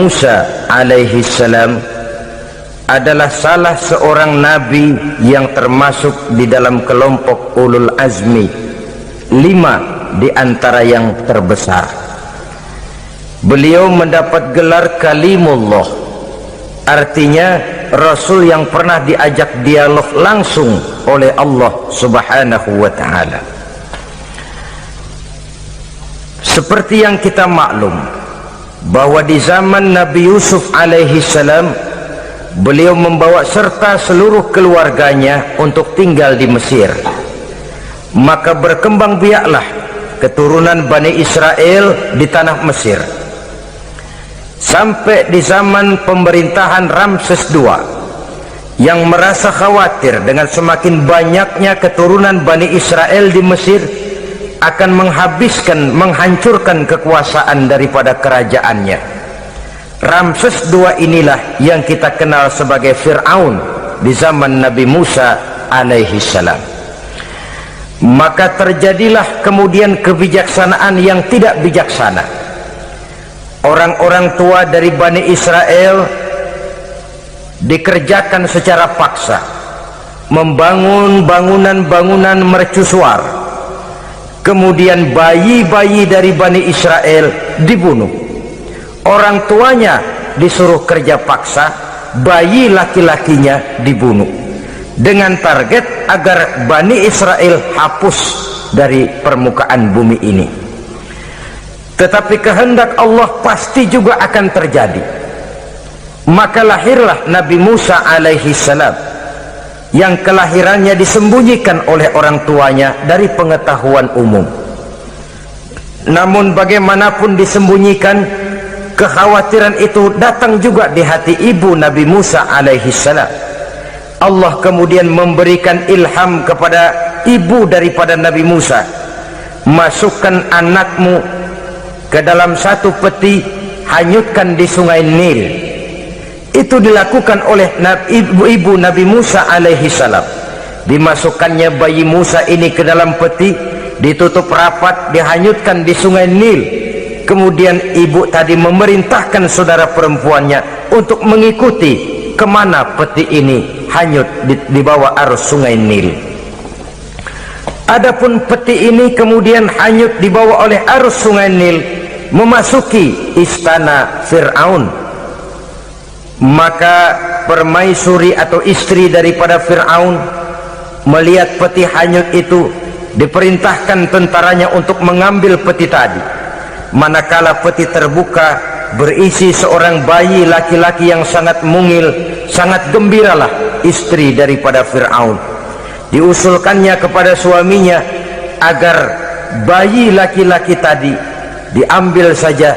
Musa alaihi salam adalah salah seorang nabi yang termasuk di dalam kelompok ulul azmi, 5 di antara yang terbesar. Beliau mendapat gelar kalimullah, artinya rasul yang pernah diajak dialog langsung oleh Allah subhanahu wa ta'ala. Seperti yang kita maklum bahwa di zaman Nabi Yusuf alaihi salam, beliau membawa serta seluruh keluarganya untuk tinggal di Mesir. Maka berkembang biaklah keturunan Bani Israel di tanah Mesir sampai di zaman pemerintahan Ramses II, yang merasa khawatir dengan semakin banyaknya keturunan Bani Israel di Mesir akan menghancurkan kekuasaan daripada kerajaannya. Ramses II inilah yang kita kenal sebagai Fir'aun di zaman Nabi Musa alaihi salam. Maka terjadilah kemudian kebijaksanaan yang tidak bijaksana. Orang-orang tua dari Bani Israel dikerjakan secara paksa, membangun bangunan-bangunan mercusuar. Kemudian bayi-bayi dari Bani Israel dibunuh. Orang tuanya disuruh kerja paksa, bayi laki-lakinya dibunuh, dengan target agar Bani Israel hapus dari permukaan bumi ini. Tetapi kehendak Allah pasti juga akan terjadi. Maka lahirlah Nabi Musa alaihi salam, yang kelahirannya disembunyikan oleh orang tuanya dari pengetahuan umum. Namun bagaimanapun disembunyikan, kekhawatiran itu datang juga di hati ibu Nabi Musa alaihi salam. Allah kemudian memberikan ilham kepada ibu daripada Nabi Musa, masukkan anakmu ke dalam satu peti, hanyutkan di sungai Nil. Itu dilakukan oleh ibu Nabi Musa alaihi salam. Dimasukkannya bayi Musa ini ke dalam peti, ditutup rapat, dihanyutkan di sungai Nil. Kemudian ibu tadi memerintahkan saudara perempuannya untuk mengikuti kemana peti ini hanyut di bawah arus sungai Nil. Adapun peti ini kemudian hanyut dibawa oleh arus sungai Nil, memasuki istana Fir'aun. Maka permaisuri atau istri daripada Fir'aun melihat peti hanyut itu, diperintahkan tentaranya untuk mengambil peti tadi. Manakala peti terbuka, berisi seorang bayi laki-laki yang sangat mungil, sangat gembiralah istri daripada Fir'aun. Diusulkannya kepada suaminya agar bayi laki-laki tadi diambil saja,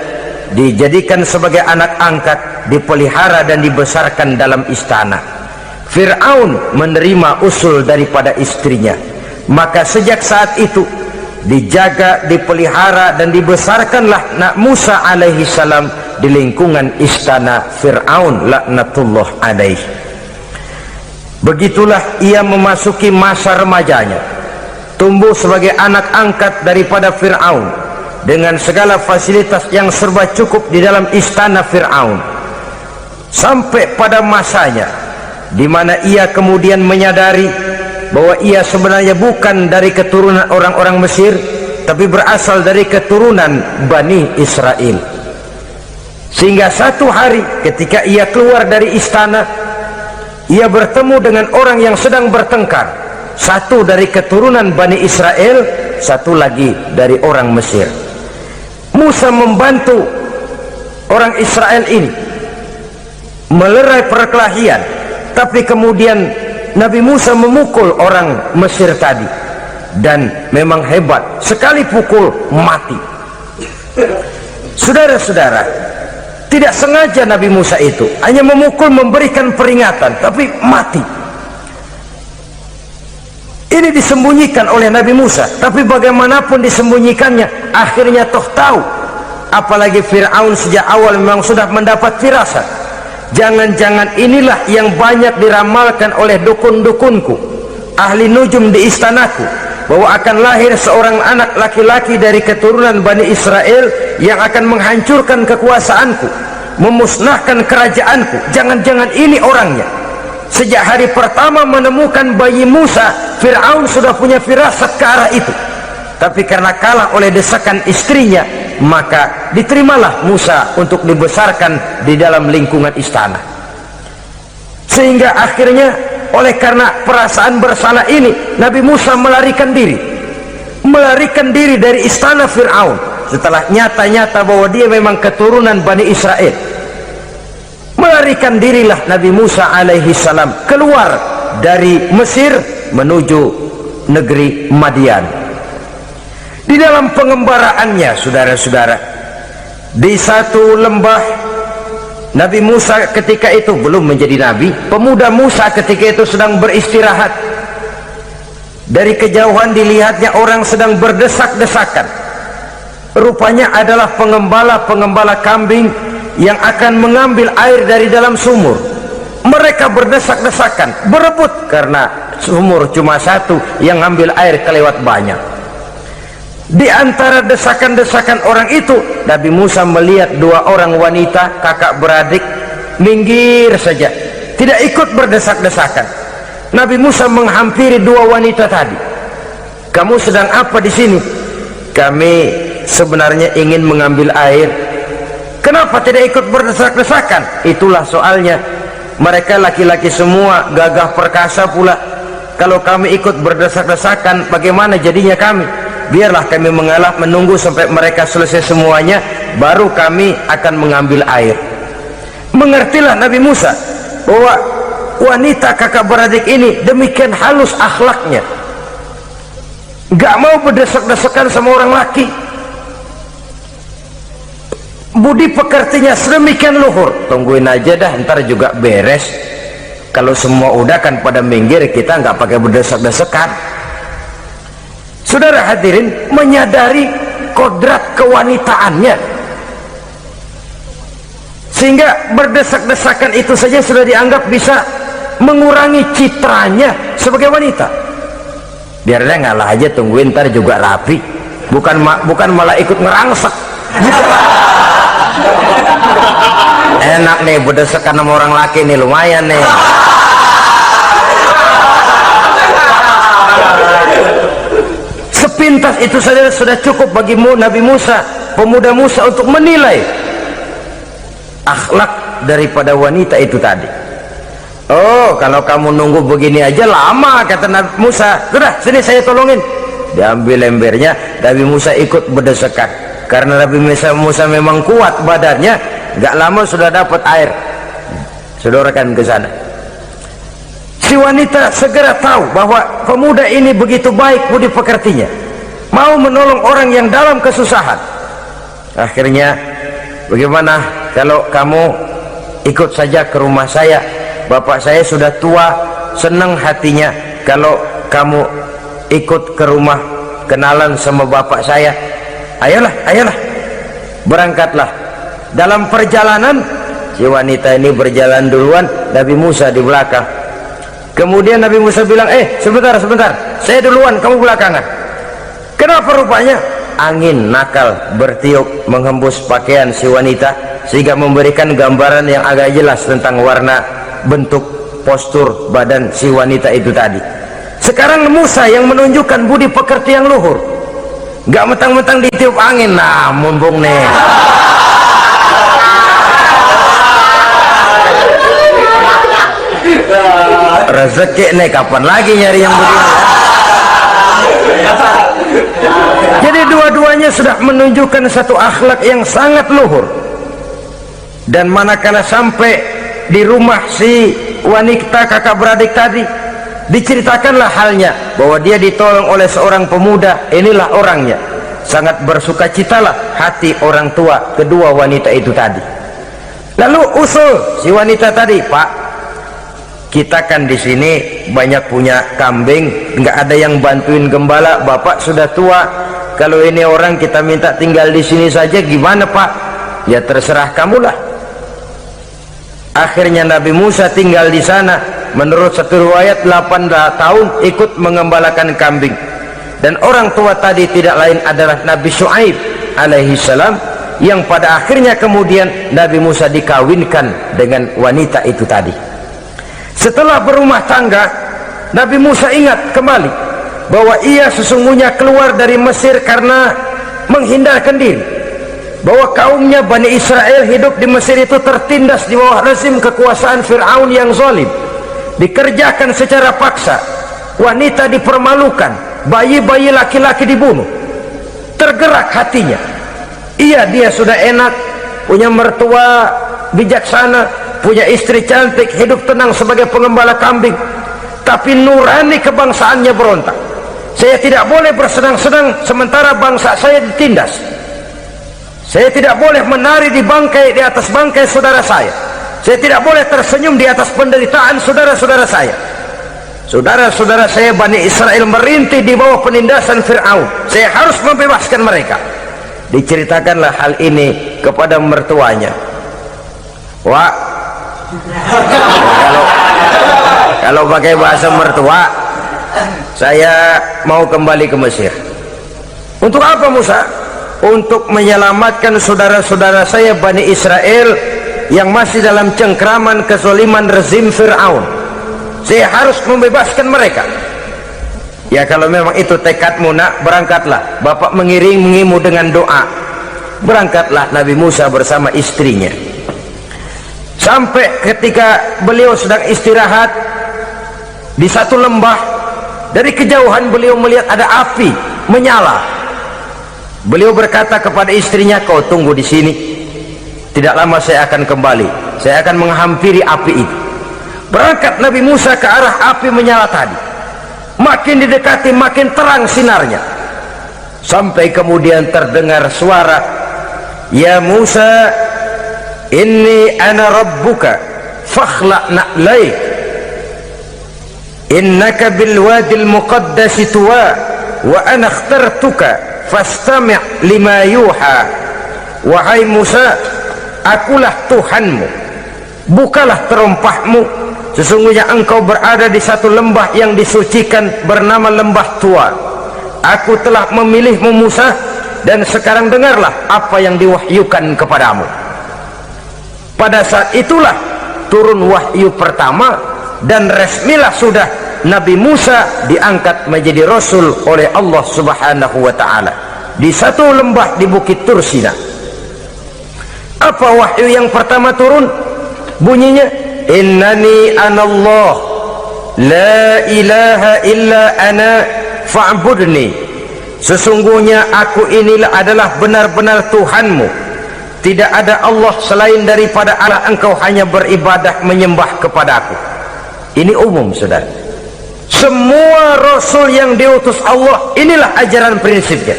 dijadikan sebagai anak angkat, dipelihara dan dibesarkan dalam istana. Fir'aun menerima usul daripada istrinya. Maka sejak saat itu dijaga, dipelihara dan dibesarkanlah Nabi Musa alaihi salam di lingkungan istana Fir'aun laknatullah alaihi. Begitulah ia memasuki masa remajanya, tumbuh sebagai anak angkat daripada Fir'aun dengan segala fasilitas yang serba cukup di dalam istana Fir'aun. Sampai pada masanya di mana ia kemudian menyadari bahwa ia sebenarnya bukan dari keturunan orang-orang Mesir, tapi berasal dari keturunan Bani Israel. Sehingga satu hari ketika ia keluar dari istana, ia bertemu dengan orang yang sedang bertengkar, satu dari keturunan Bani Israel, satu lagi dari orang Mesir. Musa membantu orang Israel ini melerai perkelahian, tapi kemudian Nabi Musa memukul orang Mesir tadi, dan memang hebat, sekali pukul mati. Saudara-saudara, tidak sengaja Nabi Musa itu hanya memukul, memberikan peringatan, tapi mati. Ini disembunyikan oleh Nabi Musa, tapi bagaimanapun disembunyikannya, akhirnya toh tahu. Apalagi Fir'aun sejak awal memang sudah mendapat firasat, jangan-jangan inilah yang banyak diramalkan oleh dukun-dukunku, ahli nujum di istanaku, bahwa akan lahir seorang anak laki-laki dari keturunan Bani Israel yang akan menghancurkan kekuasaanku. memusnahkan kerajaanku. Jangan-jangan ini orangnya. Sejak hari pertama menemukan bayi Musa, Fir'aun sudah punya firasat ke arah itu. Tapi karena kalah oleh desakan istrinya, maka diterimalah Musa untuk dibesarkan di dalam lingkungan istana. Sehingga akhirnya oleh karena perasaan bersalah ini, Nabi Musa melarikan diri dari istana Fir'aun setelah nyata-nyata bahwa dia memang keturunan Bani Israel. Melarikan dirilah Nabi Musa alaihi salam keluar dari Mesir menuju negeri Madian. Di dalam pengembaraannya, saudara-saudara, di satu lembah, Nabi Musa ketika itu belum menjadi nabi. Pemuda Musa ketika itu sedang beristirahat. Dari kejauhan dilihatnya orang sedang berdesak-desakan. Rupanya adalah pengembala-pengembala kambing yang akan mengambil air dari dalam sumur. Mereka berdesak-desakan, berebut karena sumur cuma satu, yang ambil air kelewat banyak. Di antara desakan-desakan orang itu, Nabi Musa melihat dua orang wanita kakak beradik minggir saja, tidak ikut berdesak-desakan. Nabi Musa menghampiri dua wanita tadi. Kamu sedang apa di sini? Kami sebenarnya ingin mengambil air. Kenapa tidak ikut berdesak-desakan? Itulah soalnya. Mereka laki-laki semua, gagah perkasa pula. Kalau kami ikut berdesak-desakan, bagaimana jadinya kami? Biarlah kami mengalah menunggu sampai mereka selesai semuanya, baru kami akan mengambil air. Mengertilah Nabi Musa bahwa wanita kakak beradik ini demikian halus akhlaknya, gak mau berdesak-desakan sama orang laki. Budi pekertinya sedemikian luhur. Tungguin aja dah, ntar juga beres. Kalau semua udah kan pada minggir, kita nggak pakai berdesak-desakan. Saudara hadirin, menyadari kodrat kewanitaannya, sehingga berdesak-desakan itu saja sudah dianggap bisa mengurangi citranya sebagai wanita. Biar dia ngalah aja, tungguin ntar juga rapi. Bukan malah ikut ngerangsek. Enak nih berdesakan sama orang laki nih, lumayan nih. Sepintas itu saja sudah cukup bagi Nabi Musa, pemuda Musa, untuk menilai akhlak daripada wanita itu tadi. Oh, kalau kamu nunggu begini aja lama, kata Nabi Musa. Sudah, sini saya tolongin. Diambil embernya, Nabi Musa ikut berdesakan. Karena Nabi Musa memang kuat badannya, gak lama sudah dapat air. Sodorkan ke sana. Si wanita segera tahu bahwa pemuda ini begitu baik budi pekertinya, mau menolong orang yang dalam kesusahan. Akhirnya, bagaimana kalau kamu ikut saja ke rumah saya? Bapak saya sudah tua, senang hatinya kalau kamu ikut ke rumah, kenalan sama bapak saya. Ayolah, ayolah, berangkatlah. Dalam perjalanan, si wanita ini berjalan duluan, Nabi Musa di belakang. Kemudian Nabi Musa bilang, sebentar, saya duluan, kamu belakangan. Kenapa? Rupanya angin nakal bertiup menghembus pakaian si wanita, sehingga memberikan gambaran yang agak jelas tentang warna, bentuk, postur badan si wanita itu tadi. Sekarang Musa yang menunjukkan budi pekerti yang luhur, gak mentang-mentang ditiup angin. Nah, mumpung nih, rezeki nih, kapan lagi nyari yang begini? Jadi dua-duanya sudah menunjukkan satu akhlak yang sangat luhur. Dan manakala sampai di rumah si wanita kakak beradik tadi, diceritakanlah halnya bahwa dia ditolong oleh seorang pemuda. Inilah orangnya. Sangat bersukacitalah hati orang tua kedua wanita itu tadi. Lalu usul si wanita tadi, Pak, kita kan di sini banyak punya kambing, nggak ada yang bantuin gembala, bapak sudah tua. Kalau ini orang kita minta tinggal di sini saja, gimana Pak? Ya terserah kamulah. Akhirnya Nabi Musa tinggal di sana. Menurut satu riwayat 8 tahun ikut mengembalakan kambing. Dan orang tua tadi tidak lain adalah Nabi Syuaib alaihi salam, yang pada akhirnya kemudian Nabi Musa dikawinkan dengan wanita itu tadi. Setelah berumah tangga, Nabi Musa ingat kembali bahwa ia sesungguhnya keluar dari Mesir karena menghindarkan diri, bahwa kaumnya Bani Israel hidup di Mesir itu tertindas di bawah rezim kekuasaan Fir'aun yang zalim, dikerjakan secara paksa, wanita dipermalukan, bayi-bayi laki-laki dibunuh. Tergerak hatinya, dia sudah enak, punya mertua bijaksana, punya istri cantik, hidup tenang sebagai pengembala kambing, tapi nurani kebangsaannya berontak. Saya tidak boleh bersenang-senang sementara bangsa saya ditindas. Saya tidak boleh menari di atas bangkai saudara saya. Saya tidak boleh tersenyum di atas penderitaan saudara-saudara saya. Saudara-saudara saya Bani Israel merintih di bawah penindasan Fir'aun. Saya harus membebaskan mereka. Diceritakanlah hal ini kepada mertuanya. Wah, kalau pakai bahasa mertua, saya mau kembali ke Mesir. Untuk apa Musa? Untuk menyelamatkan saudara-saudara saya Bani Israel yang masih dalam cengkraman kezaliman rezim Fir'aun. Saya harus membebaskan mereka. Ya, kalau memang itu tekadmu nak, berangkatlah. Bapak mengiringimu dengan doa. Berangkatlah Nabi Musa bersama istrinya. Sampai ketika beliau sedang istirahat di satu lembah, dari kejauhan beliau melihat ada api menyala. Beliau berkata kepada istrinya, kau tunggu di sini, tidak lama saya akan kembali, saya akan menghampiri api itu. Berangkat Nabi Musa ke arah api menyala tadi. Makin didekati makin terang sinarnya, sampai kemudian terdengar suara, ya Musa, inni ana rabbuka fakhla' na'laik, innaka bilwadil muqaddasi tuwa wa ana akhtartuka fastami' lima yuha. Wahai Musa, akulah Tuhanmu, bukalah terompahmu, sesungguhnya engkau berada di satu lembah yang disucikan bernama lembah tua. Aku telah memilihmu Musa, dan sekarang dengarlah apa yang diwahyukan kepadamu. Pada saat itulah turun wahyu pertama, dan resmilah sudah Nabi Musa diangkat menjadi Rasul oleh Allah Subhanahu wa ta'ala di satu lembah di Bukit Tursina. Apa wahyu yang pertama turun? Bunyinya, innani anallah la ilaha illa ana fa'budni. Sesungguhnya aku inilah adalah benar-benar Tuhanmu, tidak ada Allah selain daripada Allah, engkau hanya beribadah menyembah kepadaku. Ini umum saudara. Semua Rasul yang diutus Allah, inilah ajaran prinsipnya.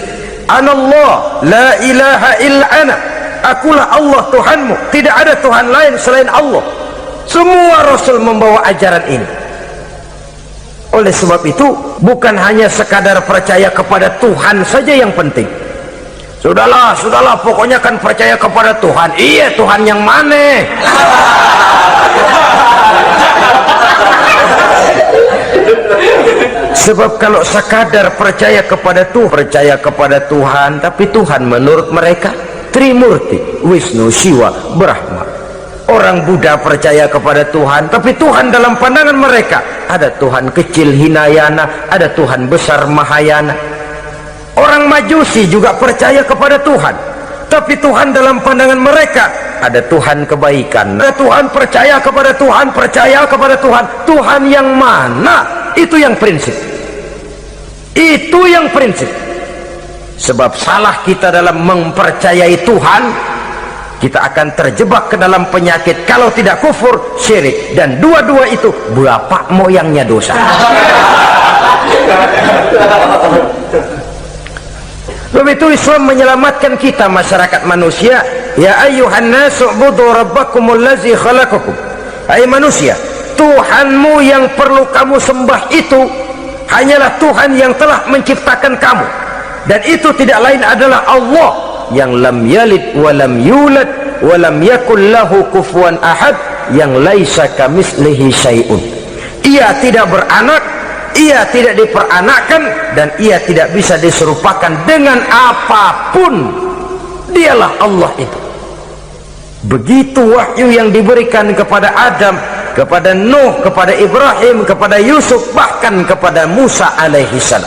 Anallah la ilaha illa ana, akulah Allah Tuhanmu, tidak ada Tuhan lain selain Allah. Semua Rasul membawa ajaran ini. Oleh sebab itu, bukan hanya sekadar percaya kepada Tuhan saja yang penting. Sudahlah, pokoknya kan percaya kepada Tuhan. Iya, Tuhan yang mana? Sebab kalau sekadar percaya kepada Tuhan, tapi Tuhan menurut mereka Trimurti, Wisnu, Siwa, Brahma. Orang Buddha percaya kepada Tuhan, tapi Tuhan dalam pandangan mereka ada Tuhan kecil Hinayana, ada Tuhan besar Mahayana. Orang Majusi juga percaya kepada Tuhan, tapi Tuhan dalam pandangan mereka ada Tuhan kebaikan. Ada Tuhan, percaya kepada Tuhan. Tuhan yang mana? Itu yang prinsip. Sebab salah kita dalam mempercayai Tuhan, kita akan terjebak ke dalam penyakit, kalau tidak kufur, syirik, dan dua-dua itu bapak moyangnya dosa. Begitu Islam menyelamatkan kita masyarakat manusia. Ya ayyuhan nasu ubudu rabbakumul ladzi khalaqakum. Hai manusia, Tuhanmu yang perlu kamu sembah itu hanyalah Tuhan yang telah menciptakan kamu, dan itu tidak lain adalah Allah yang lam yalid wa lam yulad wa lam yakul lahu kufuwan ahad, yang laisa kamitslihi syai'un. Ia tidak beranak, ia tidak diperanakkan, dan ia tidak bisa diserupakan dengan apapun. dialah Allah itu. Begitu wahyu yang diberikan kepada Adam, kepada Nuh, kepada Ibrahim, kepada Yusuf, bahkan kepada Musa alaihi salam.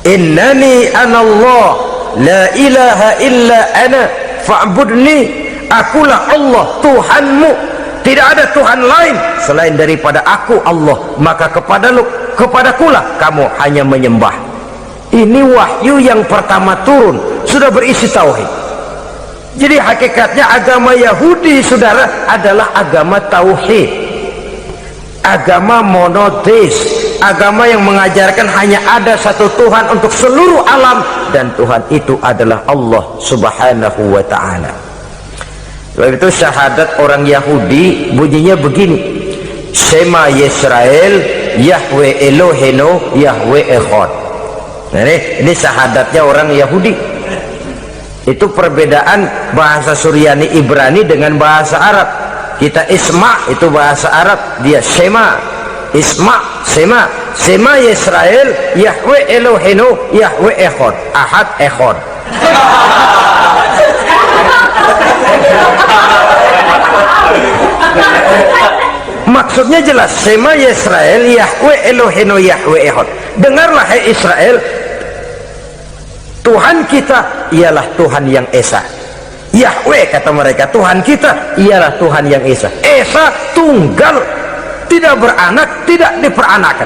Innani anallah la ilaha illa ana fa'budni, akulah Allah Tuhanmu, tidak ada Tuhan lain selain daripada aku Allah, maka kepadakulah kamu hanya menyembah. Ini wahyu yang pertama turun, sudah berisi tauhid. Jadi hakikatnya agama Yahudi, saudara, adalah agama tauhid, agama monoteis, agama yang mengajarkan hanya ada satu Tuhan untuk seluruh alam, dan Tuhan itu adalah Allah subhanahu wa ta'ala. Sebab itu syahadat orang Yahudi bunyinya begini: Shema Yisrael Yahweh Elohenu Yahweh Echad. Nah, ini syahadatnya orang Yahudi. Itu perbedaan bahasa Suryani Ibrani dengan bahasa Arab. Kita Isma itu bahasa Arab, dia Shema, Isma, Shema. Shema Yisrael Yahweh Elohenu Yahweh Echad, Ahad Echad. Maksudnya jelas, Shema Yisrael Yahweh Elohenu Yahweh Echad. Dengarlah hai Israel, Tuhan kita ialah Tuhan yang Esa. Yahweh kata mereka, Tuhan kita ialah Tuhan yang Esa. Esa tunggal, tidak beranak, tidak diperanakan.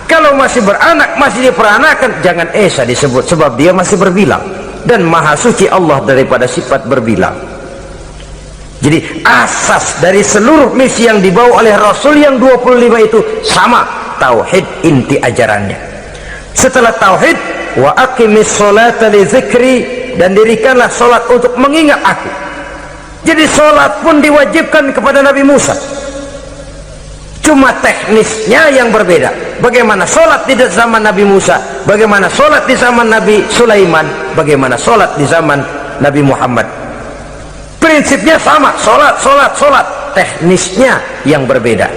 Kalau masih beranak, masih diperanakan, jangan Esa disebut, sebab dia masih berbilang, dan maha suci Allah daripada sifat berbilang. Jadi asas dari seluruh misi yang dibawa oleh Rasul yang 25 itu sama, tauhid inti ajarannya. Setelah tauhid, wa aqimis sholata li dzikri, dan dirikanlah solat untuk mengingat aku. Jadi solat pun diwajibkan kepada Nabi Musa, cuma teknisnya yang berbeda. Bagaimana solat di zaman Nabi Musa, bagaimana solat di zaman Nabi Sulaiman, bagaimana solat di zaman Nabi Muhammad. Prinsipnya sama, solat, teknisnya yang berbeda.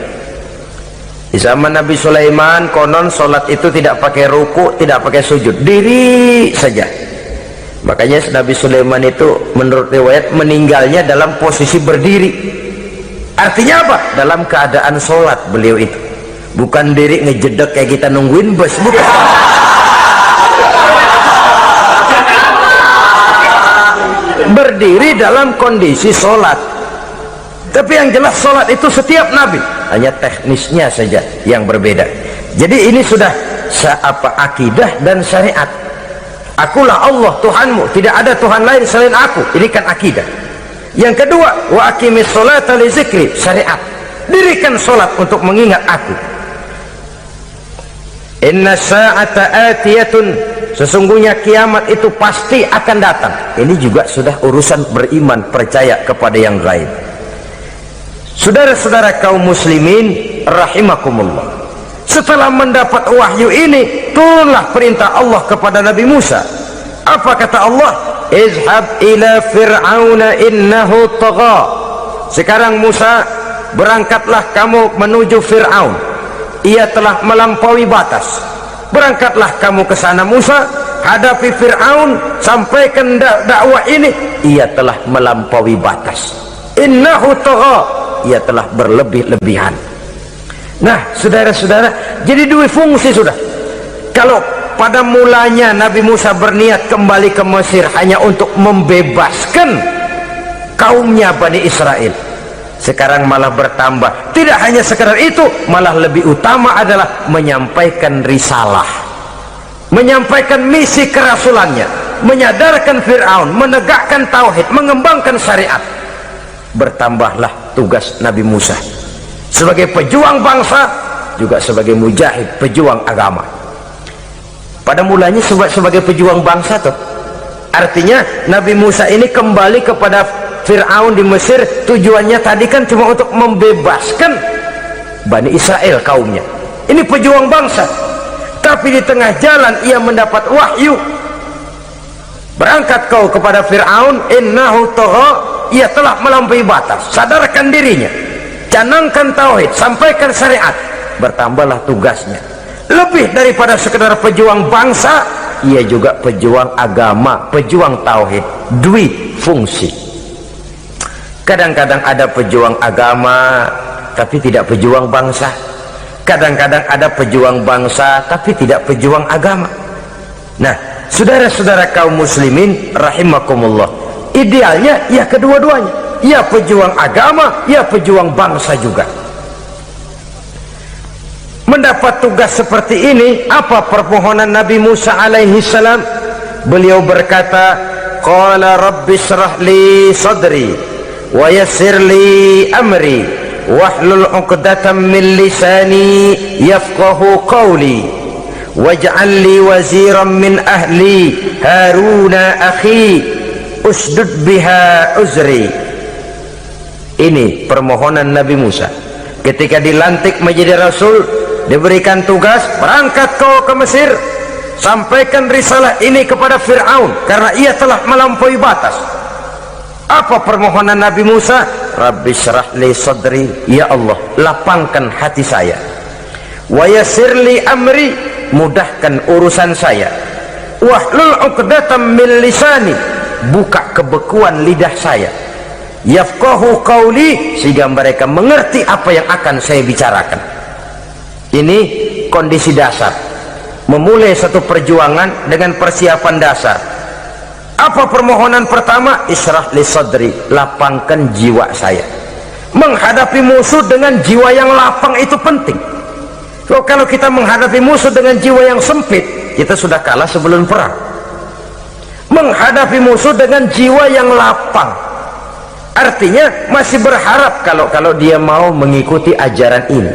Di zaman Nabi Sulaiman konon solat itu tidak pakai ruku, tidak pakai sujud, diri saja. Makanya Nabi Sulaiman itu menurut riwayat meninggalnya dalam posisi berdiri. Artinya apa? Dalam keadaan solat beliau itu, bukan diri ngejedek kayak kita nungguin bus, bukan. Berdiri dalam kondisi solat. Tapi yang jelas solat itu setiap Nabi, hanya teknisnya saja yang berbeda. Jadi ini sudah akidah dan syariat. Akulah Allah Tuhanmu, tidak ada Tuhan lain selain aku. Ini kan akidah. Yang kedua, wa aqimis sholata li dzikri, syariat. Dirikan solat untuk mengingat aku. Inna sa'ata atiyatun, sesungguhnya kiamat itu pasti akan datang. Ini juga sudah urusan beriman, percaya kepada yang gaib. Saudara-saudara kaum muslimin rahimakumullah, setelah mendapat wahyu ini, turunlah perintah Allah kepada Nabi Musa. Apa kata Allah? Izhab ila fir'auna innahu tagha. Sekarang Musa, berangkatlah kamu menuju Fir'aun, ia telah melampaui batas. Berangkatlah kamu ke sana Musa, hadapi Fir'aun, sampaikan dakwah ini, ia telah melampaui batas. Innahu tagha, ia telah berlebih-lebihan. Nah, saudara-saudara, jadi dua fungsi sudah. Kalau pada mulanya Nabi Musa berniat kembali ke Mesir hanya untuk membebaskan kaumnya Bani Israel, sekarang malah bertambah. Tidak hanya sekedar itu, malah lebih utama adalah menyampaikan risalah, menyampaikan misi kerasulannya, menyadarkan Fir'aun, menegakkan tauhid, mengembangkan syariat. Bertambahlah tugas Nabi Musa sebagai pejuang bangsa, juga sebagai mujahid, pejuang agama. Pada mulanya sebagai pejuang bangsa tuh, artinya Nabi Musa ini kembali kepada Fir'aun di Mesir, tujuannya tadi kan cuma untuk membebaskan Bani Israel kaumnya. Ini pejuang bangsa, tapi di tengah jalan ia mendapat wahyu. Berangkat kau kepada Fir'aun, innahu tagha, ia telah melampaui batas. Sadarkan dirinya, canangkan tauhid, sampaikan syariat. Bertambahlah tugasnya, lebih daripada sekedar pejuang bangsa, ia juga pejuang agama, pejuang tauhid, dwi fungsi. Kadang-kadang ada pejuang agama tapi tidak pejuang bangsa, kadang-kadang ada pejuang bangsa tapi tidak pejuang agama. Nah, saudara-saudara kaum muslimin rahimakumullah, idealnya ya kedua-duanya, ya pejuang agama, ya pejuang bangsa juga. Mendapat tugas seperti ini, apa permohonan Nabi Musa alaihi salam? Beliau berkata, qala rabbi shrah li sadri wa yassir li amri wahlul 'uqdatam min lisani yafqahu qawli waj'al li waziran min ahli haruna akhi usdud biha uzri. Ini permohonan Nabi Musa ketika dilantik menjadi rasul, diberikan tugas, berangkat kau ke Mesir, sampaikan risalah ini kepada Fir'aun karena ia telah melampaui batas. Apa permohonan Nabi Musa? Rabbi syrah li sadri, ya Allah lapangkan hati saya, wa yassir li amri, mudahkan urusan saya, wahlul 'uqdatam min lisani, buka kebekuan lidah saya, yafqahu qawli, sehingga mereka mengerti apa yang akan saya bicarakan. Ini kondisi dasar memulai satu perjuangan dengan persiapan dasar. Apa permohonan pertama? Isyrah li sadri, lapangkan jiwa saya. Menghadapi musuh dengan jiwa yang lapang itu penting. So, kalau kita menghadapi musuh dengan jiwa yang sempit, kita sudah kalah sebelum perang. Menghadapi musuh dengan jiwa yang lapang, artinya masih berharap kalau dia mau mengikuti ajaran ini.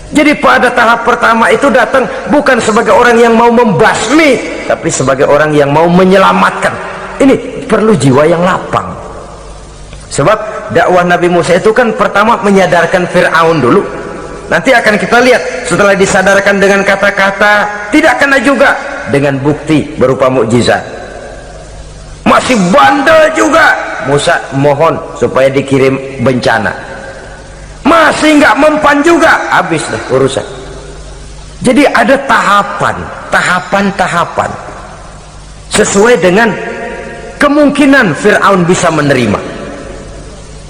Jadi pada tahap pertama itu datang bukan sebagai orang yang mau membasmi, tapi sebagai orang yang mau menyelamatkan. Ini perlu jiwa yang lapang. Sebab dakwah Nabi Musa itu kan pertama menyadarkan Fir'aun dulu. Nanti akan kita lihat setelah disadarkan dengan kata-kata, tidak kena juga dengan bukti berupa mukjizat. Masih bandel juga, Musa mohon supaya dikirim bencana. Masih nggak mempan juga, habis dah urusan. Jadi ada tahapan sesuai dengan kemungkinan Fir'aun bisa menerima.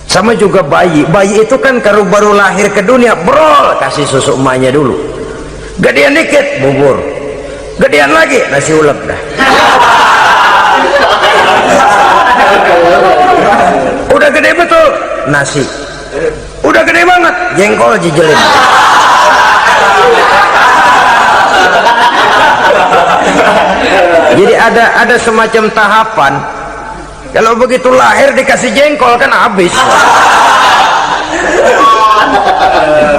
Sama juga bayi itu kan kalau baru lahir ke dunia, brol kasih susu emaknya dulu, gedean dikit bubur, gedean lagi nasi ulek dah. Udah gede betul nasi, udah gede banget jengkol jijelin. Jadi ada semacam tahapan. Kalau begitu lahir dikasih jengkol kan habis.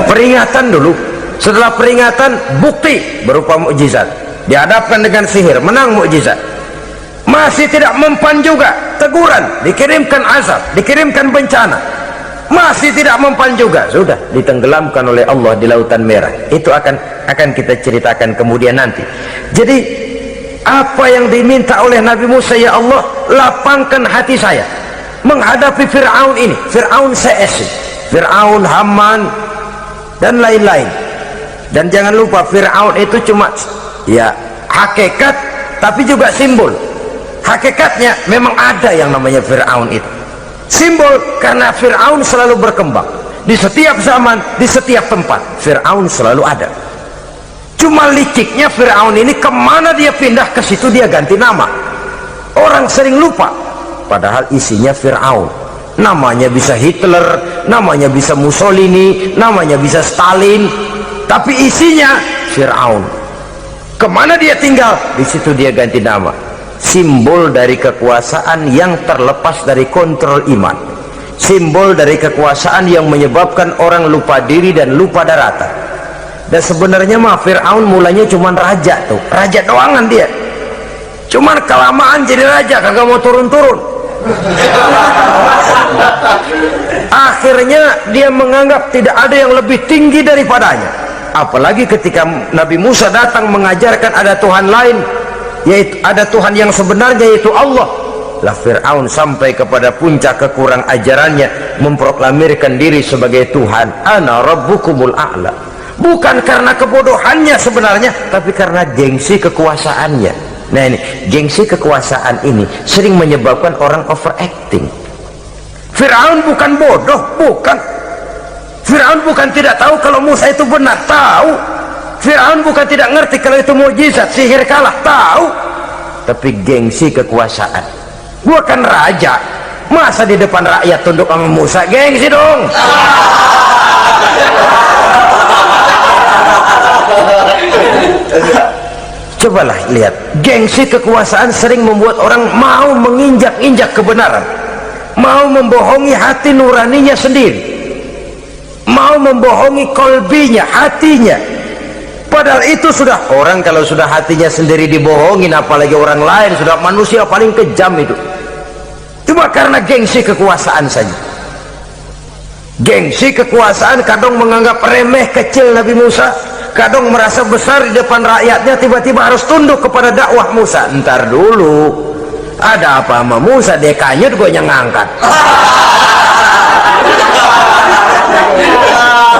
Peringatan dulu, setelah peringatan bukti berupa mukjizat, dihadapkan dengan sihir, menang mukjizat. Masih tidak mempan juga, teguran, dikirimkan azab, dikirimkan bencana. Masih tidak mempan juga, sudah ditenggelamkan oleh Allah di Lautan Merah. Itu akan kita ceritakan kemudian nanti. Jadi apa yang diminta oleh Nabi Musa, ya Allah lapangkan hati saya menghadapi Fir'aun ini, Fir'aun CS, Fir'aun, Haman dan lain-lain. Dan jangan lupa Fir'aun itu cuma ya hakikat tapi juga simbol. Hakikatnya memang ada yang namanya Fir'aun itu, simbol karena Fir'aun selalu berkembang di setiap zaman, di setiap tempat Fir'aun selalu ada. Cuma liciknya Fir'aun ini kemana dia pindah, ke situ dia ganti nama. Orang sering lupa padahal isinya Fir'aun. Namanya bisa Hitler, namanya bisa Mussolini, namanya bisa Stalin, tapi isinya Fir'aun. Kemana dia tinggal, di situ dia ganti nama. Simbol dari kekuasaan yang terlepas dari kontrol iman, simbol dari kekuasaan yang menyebabkan orang lupa diri dan lupa daratan. Dan sebenarnya mah Fir'aun mulanya cuman raja tuh, raja doangan dia, cuman kelamaan jadi raja kagak mau turun-turun. Akhirnya dia menganggap tidak ada yang lebih tinggi daripadanya. Apalagi ketika Nabi Musa datang mengajarkan ada Tuhan lain, yaitu ada Tuhan yang sebenarnya yaitu Allah. Lah Fir'aun sampai kepada puncak kekurang ajarannya memproklamirkan diri sebagai Tuhan. Ana rabbukumul a'la. Bukan karena kebodohannya sebenarnya, tapi karena gengsi kekuasaannya. Nah ini, gengsi kekuasaan ini sering menyebabkan orang overacting. Fir'aun bukan bodoh, bukan. Fir'aun bukan tidak tahu kalau Musa itu benar, tahu. Fir'aun bukan tidak ngerti kalau itu mukjizat, sihir kalah, tahu. Tapi gengsi kekuasaan. Gua kan raja, masa di depan rakyat tunduk sama Musa? Gengsi dong. Cobalah lihat, gengsi kekuasaan sering membuat orang mau menginjak-injak kebenaran, mau membohongi hati nuraninya sendiri, mau membohongi kolbinya, hatinya. Padahal itu sudah, orang kalau sudah hatinya sendiri dibohongin, apalagi orang lain, sudah manusia paling kejam itu. Cuma karena gengsi kekuasaan saja. Gengsi kekuasaan kadang menganggap remeh kecil Nabi Musa, kadang merasa besar di depan rakyatnya, tiba-tiba harus tunduk kepada dakwah Musa. Ntar dulu, ada apa sama Musa? Dia kanyut, gue yang ngangkat.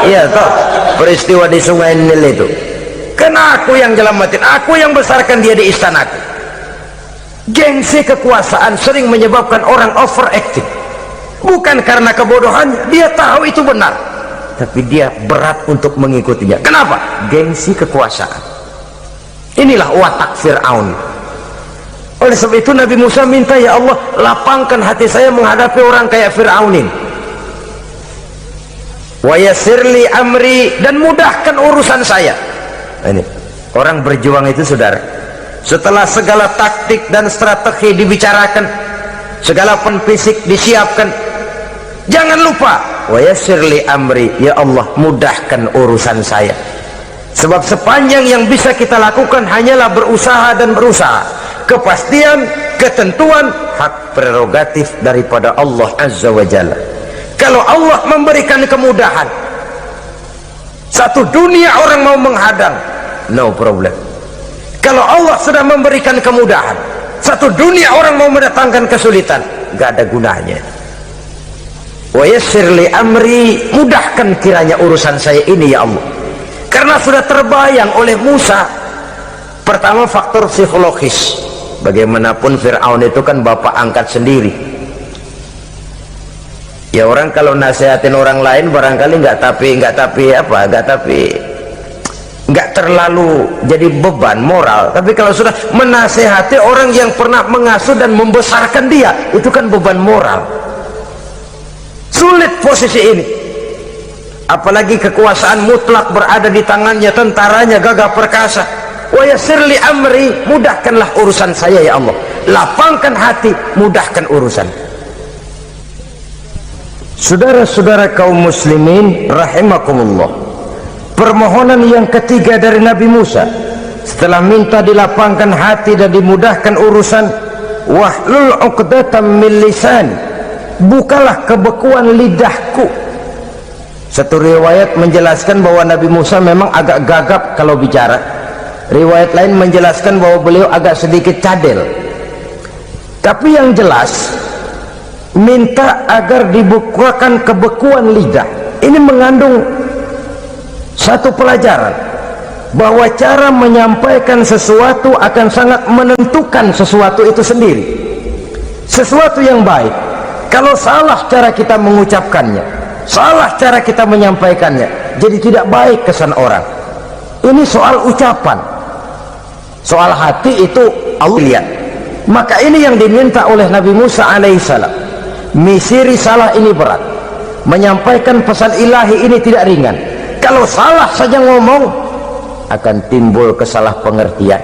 Iya toh, peristiwa di Sungai Nil itu, karena aku yang nyelamatin, aku yang besarkan dia di istanaku. Gengsi kekuasaan sering menyebabkan orang overacting, bukan karena kebodohannya, dia tahu itu benar, tapi dia berat untuk mengikutinya. Kenapa? Gengsi kekuasaan. Inilah watak Fir'aun. Oleh sebab itu Nabi Musa minta, ya Allah, lapangkan hati saya menghadapi orang kayak Fir'aun ini. Wa yassirli amri, dan mudahkan urusan saya. Ini orang berjuang itu, saudara, setelah segala taktik dan strategi dibicarakan, segala fisik disiapkan, jangan lupa wa yassirli amri, ya Allah, mudahkan urusan saya. Sebab sepanjang yang bisa kita lakukan hanyalah berusaha dan berusaha. Kepastian, ketentuan, hak prerogatif daripada Allah Azza wa Jalla. Kalau Allah memberikan kemudahan, satu dunia orang mau menghadang, no problem. Kalau Allah sudah memberikan kemudahan, satu dunia orang mau mendatangkan kesulitan, gak ada gunanya. Wa yassirli amri, mudahkan kiranya urusan saya ini ya Allah. Karena sudah terbayang oleh Musa. Pertama, faktor psikologis. Bagaimanapun Fir'aun itu kan bapak angkat sendiri. Ya orang kalau nasihatin orang lain barangkali nggak terlalu jadi beban moral. Tapi kalau sudah menasehati orang yang pernah mengasuh dan membesarkan dia, itu kan beban moral. Sulit posisi ini, apalagi kekuasaan mutlak berada di tangannya, tentaranya gagah perkasa. Wa yassirli amri, mudahkanlah urusan saya ya Allah. Lapangkan hati, mudahkan urusan. Saudara-saudara kaum muslimin rahimakumullah, permohonan yang ketiga dari Nabi Musa setelah minta dilapangkan hati dan dimudahkan urusan, wahlul 'uqdatam min lisani, bukalah kebekuan lidahku. Satu riwayat menjelaskan bahwa Nabi Musa memang agak gagap kalau bicara. Riwayat lain menjelaskan bahwa beliau agak sedikit cadel. Tapi yang jelas, minta agar dibukakan kebekuan lidah. Ini mengandung satu pelajaran, bahwa cara menyampaikan sesuatu akan sangat menentukan sesuatu itu sendiri. Sesuatu yang baik, kalau salah cara kita mengucapkannya, salah cara kita menyampaikannya, jadi tidak baik kesan orang. Ini soal ucapan, soal hati itu Allah lihat. Maka ini yang diminta oleh Nabi Musa alaihissalam. Misi risalah ini berat, menyampaikan pesan ilahi ini tidak ringan. Kalau salah saja ngomong akan timbul kesalah pengertian.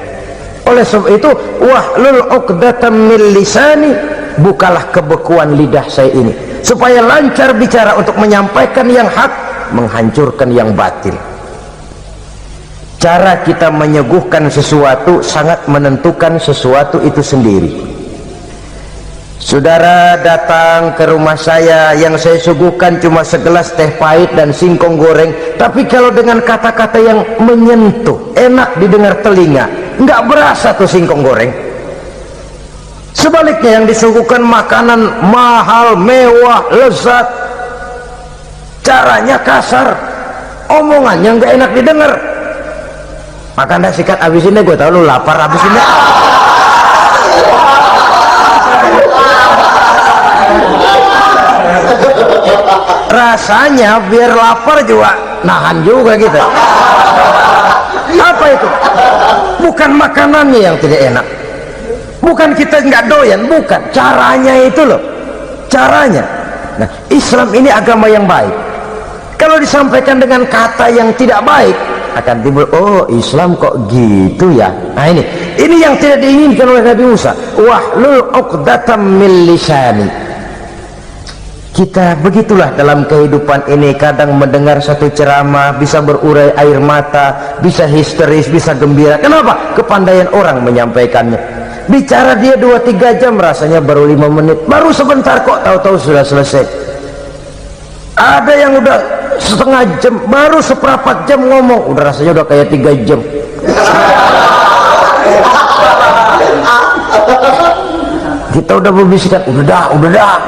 Oleh sebab itu, wahlul 'uqdatam min lisani, bukalah kebekuan lidah saya ini supaya lancar bicara untuk menyampaikan yang hak, menghancurkan yang batil. Cara kita menyuguhkan sesuatu sangat menentukan sesuatu itu sendiri. Saudara datang ke rumah saya, yang saya suguhkan cuma segelas teh pahit dan singkong goreng, tapi kalau dengan kata-kata yang menyentuh, enak didengar telinga, nggak berasa tuh singkong goreng. Sebaliknya yang disuguhkan makanan mahal, mewah, lezat, caranya kasar, omongannya nggak enak didengar. Makan dah sikat, habisin deh, gue tau lu lapar, habisin deh. rasanya biar lapar juga nahan juga gitu. Apa itu? Bukan makanannya yang tidak enak, bukan kita nggak doyan, bukan, caranya itu loh, caranya. Nah, Islam ini agama yang baik. Kalau disampaikan dengan kata yang tidak baik, akan timbul, oh Islam kok gitu ya. Nah ini yang tidak diinginkan oleh Nabi Musa. Wahlul 'uqdatam min lisani. Kita begitulah dalam kehidupan ini, kadang mendengar satu ceramah bisa berurai air mata, bisa histeris, bisa gembira. Kenapa? Kepandaian orang menyampaikannya. Bicara dia 2-3 jam rasanya baru 5 menit, baru sebentar kok tahu-tahu sudah selesai. Ada yang udah setengah jam, baru seperempat jam ngomong, udah rasanya udah kayak 3 jam. Kita udah berbisikkan, udah dah.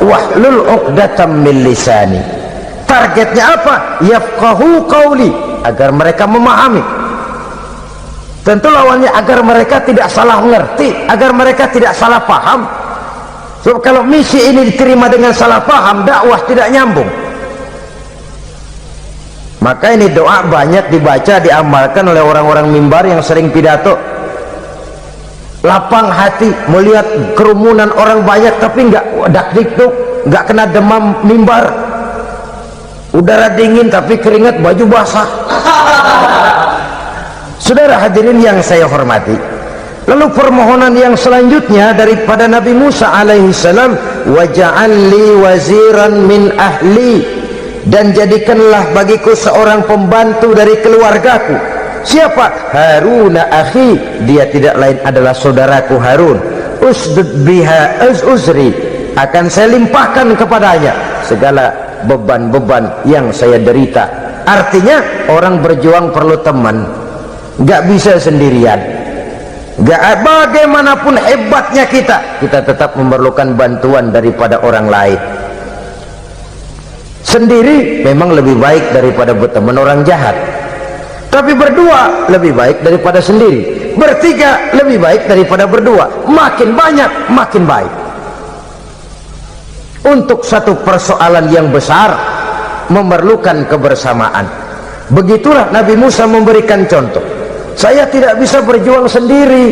Wahlul 'uqdatam min lisani. Targetnya apa? Yafqahu qauli, agar mereka memahami. Tentu lawannya agar mereka tidak salah mengerti, agar mereka tidak salah paham. So, kalau misi ini diterima dengan salah paham, dakwah tidak nyambung. Maka ini doa banyak dibaca, diamalkan oleh orang-orang mimbar yang sering pidato. Lapang hati melihat kerumunan orang banyak, tapi nggak dak-dikduk, nggak kena demam mimbar. Udara dingin tapi keringat, baju basah. Saudara hadirin yang saya hormati, lalu permohonan yang selanjutnya daripada Nabi Musa alaihi salam, waj'al li waziran min ahli, dan jadikanlah bagiku seorang pembantu dari keluargaku. Siapa? Haruna akhi, dia tidak lain adalah saudaraku Harun. Usdud biha uzri, akan saya limpahkan kepadanya segala beban-beban yang saya derita. Artinya orang berjuang perlu teman, nggak bisa sendirian. Nggak, bagaimanapun hebatnya kita tetap memerlukan bantuan daripada orang lain. Sendiri memang lebih baik daripada berteman orang jahat, tapi berdua lebih baik daripada sendiri. Bertiga lebih baik daripada berdua. Makin banyak makin baik. Untuk satu persoalan yang besar memerlukan kebersamaan. Begitulah Nabi Musa memberikan contoh. Saya tidak bisa berjuang sendiri,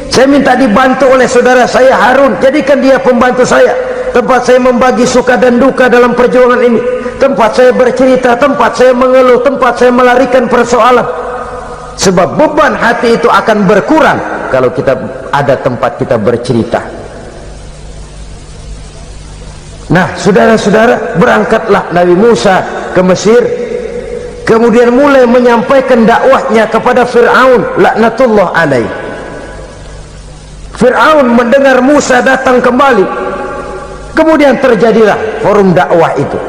saya minta dibantu oleh saudara saya Harun. Jadikan dia pembantu saya, tempat saya membagi suka dan duka dalam perjuangan ini, tempat saya bercerita, tempat saya mengeluh, tempat saya melarikan persoalan. Sebab beban hati itu akan berkurang kalau kita ada tempat kita bercerita. Nah, saudara-saudara, berangkatlah Nabi Musa ke Mesir, kemudian mulai menyampaikan dakwahnya kepada Fir'aun laknatullah alaih. Fir'aun mendengar Musa datang kembali, kemudian terjadilah forum dakwah itu.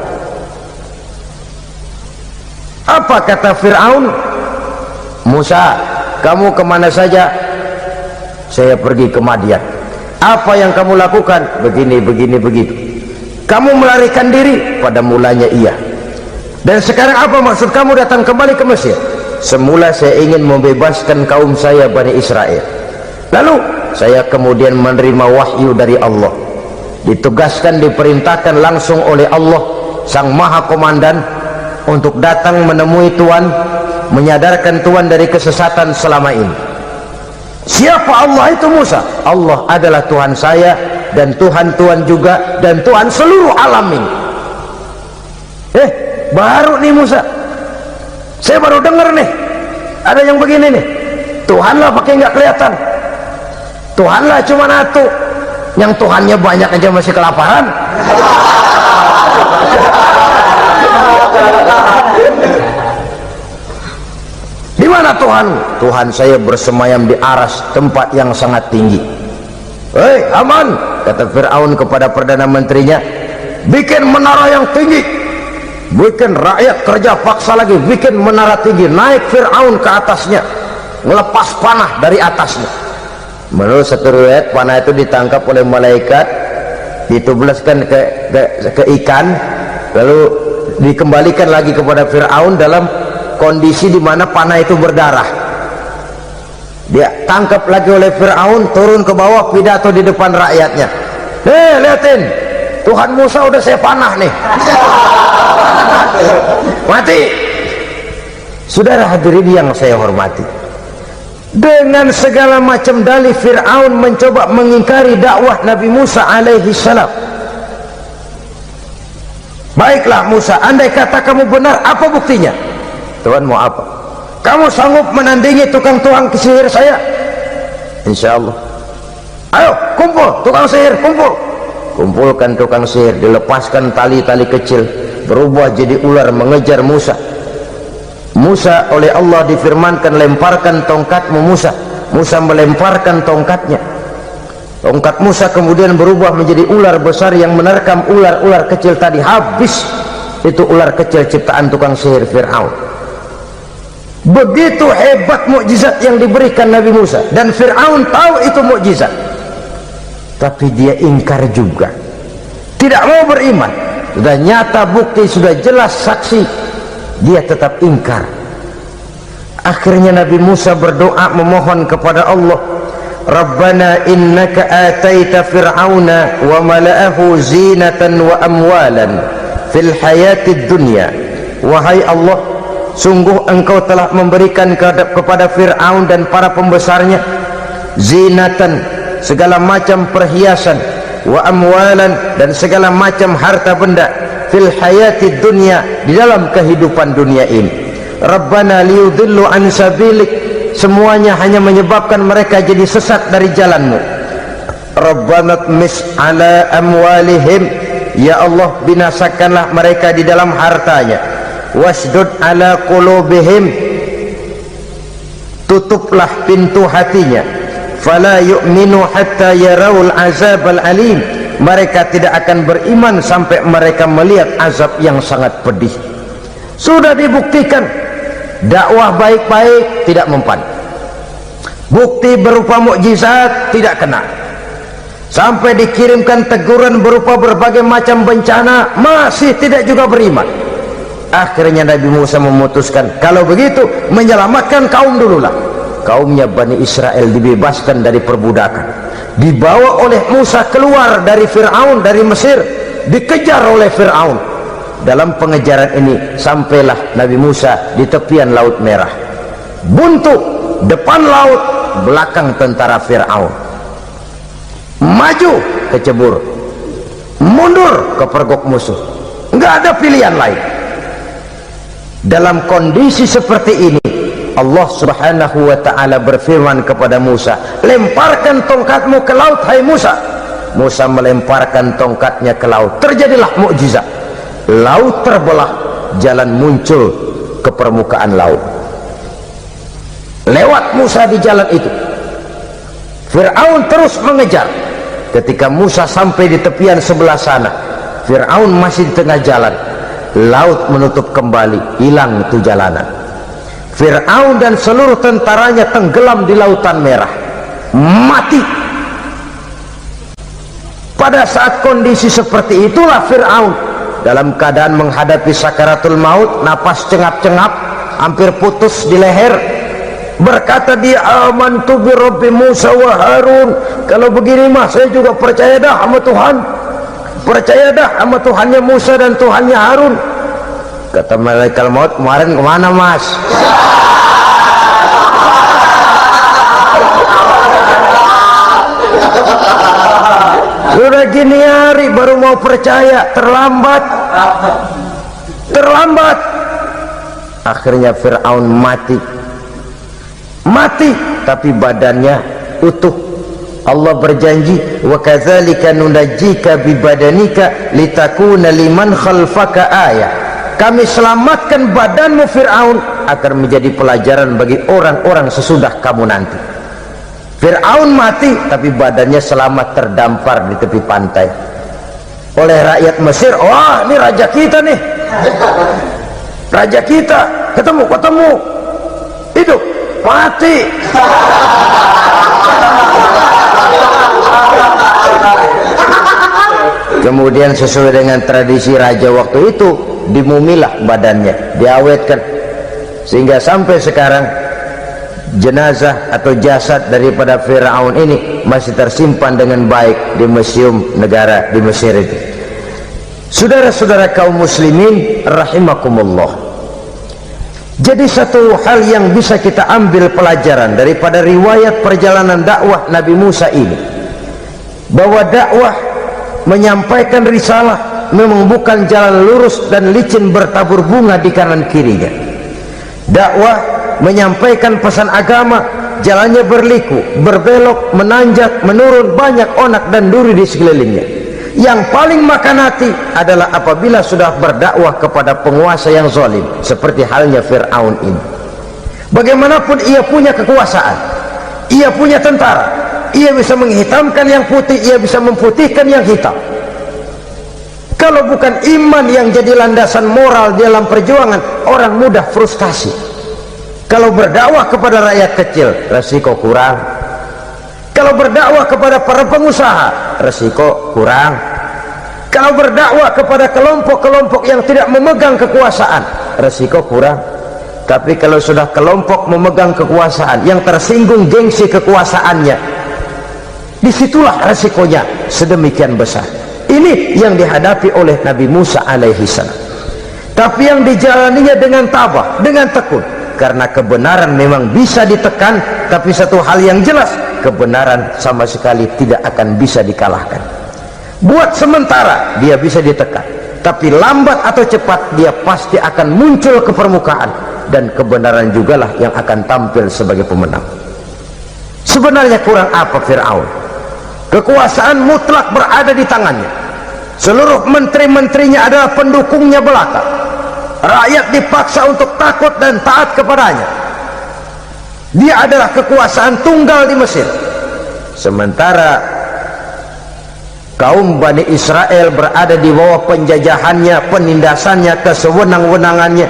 Apa kata Fir'aun? Musa, kamu kemana saja? Saya pergi ke Madian. Apa yang kamu lakukan? Begini, begini, begitu. Kamu melarikan diri? Pada mulanya iya. Dan sekarang apa maksud kamu datang kembali ke Mesir? Semula saya ingin membebaskan kaum saya Bani Israel, lalu saya kemudian menerima wahyu dari Allah, ditugaskan, diperintahkan langsung oleh Allah Sang Maha Komandan untuk datang menemui Tuhan, menyadarkan Tuhan dari kesesatan selama ini. Siapa Allah itu Musa? Allah adalah Tuhan saya dan Tuhan-Tuhan juga, dan Tuhan seluruh alam ini. Baru nih Musa, saya baru dengar nih ada yang begini nih. Tuhanlah pakai nggak kelihatan, Tuhanlah cuma satu, yang Tuhannya banyak aja masih kelaparan. Di mana Tuhan? Tuhan saya bersemayam di aras tempat yang sangat tinggi. Hei Haman, kata Fir'aun kepada Perdana Menterinya, bikin menara yang tinggi, bikin rakyat kerja paksa lagi, bikin menara tinggi, naik Fir'aun ke atasnya, melepas panah dari atasnya. Menurut satu riwayat, panah itu ditangkap oleh malaikat, ditublaskan ke ikan, lalu dikembalikan lagi kepada Fir'aun dalam kondisi di mana panah itu berdarah. Dia tangkap lagi oleh Fir'aun, turun ke bawah, pidato di depan rakyatnya. Lihatin, Tuhan Musa udah saya panah nih. Mati. Saudara hadirin yang saya hormati, dengan segala macam dalih Fir'aun mencoba mengingkari dakwah Nabi Musa alaihi salam. Baiklah Musa, andai kata kamu benar, apa buktinya? Tuhan mau apa? Kamu sanggup menandingi tukang sihir saya? Insya Allah. Ayo kumpul tukang sihir, kumpul. Kumpulkan tukang sihir, dilepaskan tali-tali kecil, berubah jadi ular mengejar Musa. Musa oleh Allah difirmankan, lemparkan tongkatmu Musa. Musa melemparkan tongkatnya. Tongkat Musa kemudian berubah menjadi ular besar yang menerkam ular-ular kecil tadi. Habis itu ular kecil ciptaan tukang sihir Fir'aun. Begitu hebat mukjizat yang diberikan Nabi Musa, dan Fir'aun tahu itu mukjizat, tapi dia ingkar juga, tidak mau beriman. Sudah nyata bukti, sudah jelas saksi, dia tetap ingkar. Akhirnya Nabi Musa berdoa memohon kepada Allah, Rabbana innaka ataita fir'auna wa mala'ahu zinatan wa amwalan fil hayatid dunya. Wahai Allah, sungguh engkau telah memberikan kepada Fir'aun dan para pembesarnya zinatan, segala macam perhiasan, wa amwalan, dan segala macam harta benda, fil hayatid dunya, di dalam kehidupan dunia ini. Rabbana liyudillu an sabilik, semuanya hanya menyebabkan mereka jadi sesat dari jalanmu. Rabbana tmis ala amwalihim, ya Allah binasakanlah mereka di dalam hartanya. Wasdud ala qulubihim, tutuplah pintu hatinya. Fala yu'minu hatta yarawul azabal alim, mereka tidak akan beriman sampai mereka melihat azab yang sangat pedih. Sudah dibuktikan dakwah baik-baik tidak mempan, bukti berupa mukjizat tidak kena, sampai dikirimkan teguran berupa berbagai macam bencana masih tidak juga beriman. Akhirnya Nabi Musa memutuskan, kalau begitu menyelamatkan kaum dululah. Kaumnya Bani Israel dibebaskan dari perbudakan, dibawa oleh Musa keluar dari Fir'aun, dari Mesir, dikejar oleh Fir'aun. Dalam pengejaran ini sampailah Nabi Musa di tepian Laut Merah. Buntu, depan laut, belakang tentara Fir'aun. Maju kecebur, mundur kepergok musuh, nggak ada pilihan lain. Dalam kondisi seperti ini, Allah subhanahu wa ta'ala berfirman kepada Musa, lemparkan tongkatmu ke laut, hai Musa. Musa melemparkan tongkatnya ke laut, terjadilah mukjizat. Laut terbelah, jalan muncul ke permukaan laut. Lewat Musa di jalan itu, Fir'aun terus mengejar. Ketika Musa sampai di tepian sebelah sana, Fir'aun masih di tengah jalan. Laut menutup kembali, hilang itu jalanan. Fir'aun dan seluruh tentaranya tenggelam di Lautan Merah, mati. Pada saat kondisi seperti itulah Fir'aun dalam keadaan menghadapi sakaratul maut, napas cengap-cengap, hampir putus di leher, berkata dia, amantu bi rabbi Musa wa Harun. Kalau begini mah saya juga percaya dah sama Tuhan, percaya dah sama Tuhannya Musa dan Tuhannya Harun. Kata malaikat maut, kemarin kemana mas? Sudah gini hari baru mau percaya, terlambat. Akhirnya Fir'aun mati, tapi badannya utuh. Allah berjanji, wa kadzalika nunajjika bi badanika litakuna liman khalfaka ayah. Kami selamatkan badanmu Fir'aun agar menjadi pelajaran bagi orang-orang sesudah kamu nanti. Fir'aun mati tapi badannya selamat terdampar di tepi pantai oleh rakyat Mesir. Wah, ini raja kita nih, raja kita, ketemu hidup mati. Kemudian sesuai dengan tradisi raja waktu itu, dimumilah badannya, diawetkan, sehingga sampai sekarang jenazah atau jasad daripada Fir'aun ini masih tersimpan dengan baik di museum negara di Mesir itu. Saudara-saudara kaum muslimin rahimakumullah, jadi satu hal yang bisa kita ambil pelajaran daripada riwayat perjalanan dakwah Nabi Musa ini, bahwa dakwah menyampaikan risalah memang bukan jalan lurus dan licin bertabur bunga di kanan kirinya. Dakwah menyampaikan pesan agama jalannya berliku, berbelok, menanjak, menurun, banyak onak dan duri di sekelilingnya. Yang paling makan hati adalah apabila sudah berdakwah kepada penguasa yang zalim, seperti halnya Fir'aun ini. Bagaimanapun ia punya kekuasaan, ia punya tentara, ia bisa menghitamkan yang putih, ia bisa memutihkan yang hitam. Kalau bukan iman yang jadi landasan moral dalam perjuangan, orang mudah frustasi. Kalau berdakwah kepada rakyat kecil, resiko kurang. Kalau berdakwah kepada para pengusaha, resiko kurang. Kalau berdakwah kepada kelompok-kelompok yang tidak memegang kekuasaan, resiko kurang. Tapi kalau sudah kelompok memegang kekuasaan, yang tersinggung gengsi kekuasaannya, disitulah resikonya sedemikian besar. Ini yang dihadapi oleh Nabi Musa alaihi salam. Tapi yang dijalaninya dengan tabah, dengan tekun. Karena kebenaran memang bisa ditekan, tapi satu hal yang jelas, kebenaran sama sekali tidak akan bisa dikalahkan. Buat sementara dia bisa ditekan, tapi lambat atau cepat dia pasti akan muncul ke permukaan, dan kebenaran jugalah yang akan tampil sebagai pemenang. Sebenarnya kurang apa Fir'aun? Kekuasaan mutlak berada di tangannya. Seluruh menteri-menterinya adalah pendukungnya belaka. Rakyat dipaksa untuk takut dan taat kepadanya. Dia adalah kekuasaan tunggal di Mesir. Sementara kaum Bani Israel berada di bawah penjajahannya, penindasannya, kesewenang-wenangannya.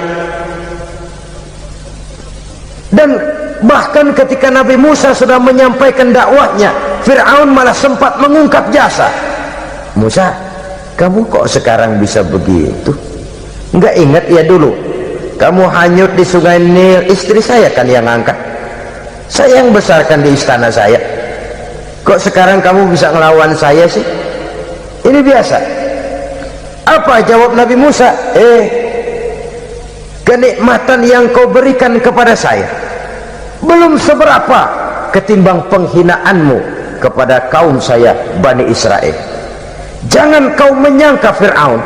Dan bahkan ketika Nabi Musa sudah menyampaikan dakwahnya, Fir'aun malah sempat mengungkap jasa. Musa, kamu kok sekarang bisa begitu? Enggak ingat ya dulu kamu hanyut di sungai Nil, istri saya kan yang angkat, saya yang besarkan di istana saya. Kok sekarang kamu bisa ngelawan saya sih? Ini biasa. Apa jawab Nabi Musa? Kenikmatan yang kau berikan kepada saya belum seberapa ketimbang penghinaanmu kepada kaum saya Bani Israel. Jangan kau menyangka Fir'aun,